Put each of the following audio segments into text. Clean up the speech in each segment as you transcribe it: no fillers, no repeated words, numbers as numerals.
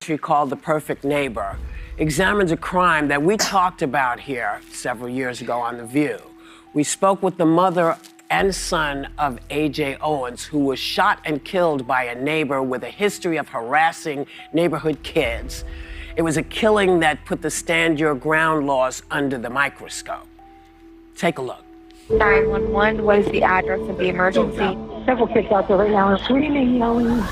documentary called The Perfect Neighbor examines a crime that we talked about here several years ago on The View. We spoke with the mother and son of A.J. Owens, who was shot and killed by a neighbor with a history of harassing neighborhood kids. It was a killing that put the stand your ground laws under the microscope. Take a look. 911, what is the address of the emergency? Several kids out there right now are screaming, yelling.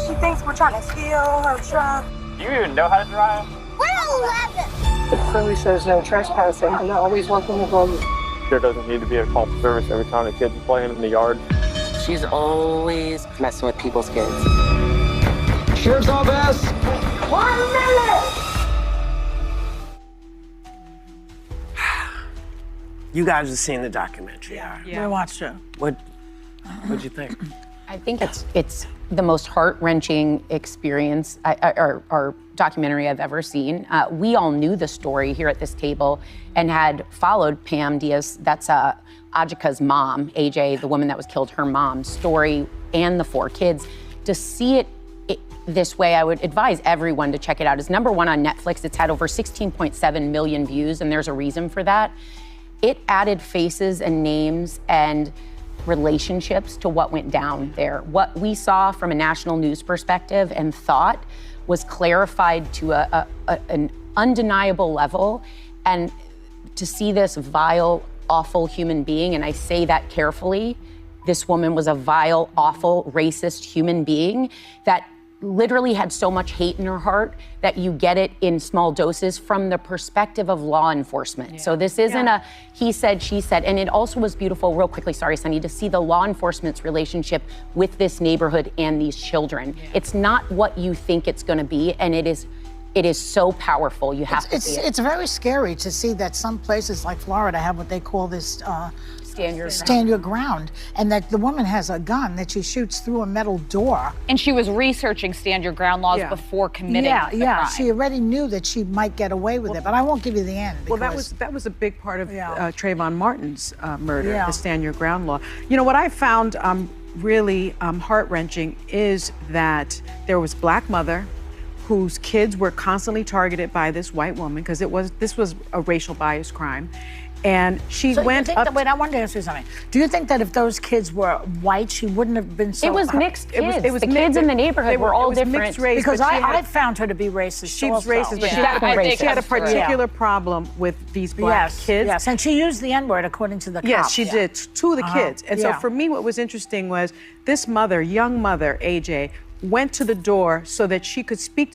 She thinks we're trying to steal her truck. Do you even know how to drive? We're 11. It clearly says no trespassing, and they're always working with them. There doesn't need to be a call for service every time the kids are playing in the yard. She's always messing with people's kids. Sheriff's office! 1 minute! You guys have seen the documentary. We watched it. What'd you think? I think it's the most heart-wrenching experience or documentary I've ever seen. We all knew the story here at this table and had followed Pam Diaz, that's Ajika's mom, AJ, the woman that was killed, her mom's story, and the 4 kids. To see it this way, I would advise everyone to check it out. It's #1 on Netflix. It's had over 16.7 million views, and there's a reason for that. It added faces and names and relationships to what went down there. What we saw from a national news perspective and thought was clarified to an undeniable level. And to see this vile, awful human being, and I say that carefully, this woman was a vile, awful, racist human being that literally had so much hate in her heart that you get it in small doses from the perspective of law enforcement. Yeah. So this isn't a he said, she said. And it also was beautiful, real quickly, sorry, Sunny, to see the law enforcement's relationship with this neighborhood and these children. Yeah. It's not what you think it's gonna be, and it is so powerful. You have to see it. It's very scary to see that some places like Florida have what they call this stand your ground, and that the woman has a gun that she shoots through a metal door. And she was researching stand your ground laws before committing the crime. She already knew that she might get away with it, but I won't give you the end. Well, that was a big part of Trayvon Martin's murder, the stand your ground law. You know, what I found really heart-wrenching is that there was Black mother whose kids were constantly targeted by this white woman, because this was a racial bias crime. And she went up. Wait, I wanted to ask you something. Do you think that if those kids were white, she wouldn't have been so... It was mixed kids. The kids in the neighborhood were all different. Mixed race, because I found her to be racist. She was racist, but she had a particular problem with these Black kids. Yes, and she used the N-word according to the cops. Yes, she did, to the kids. And so for me, what was interesting was this mother, young mother, AJ, went to the door so that she could speak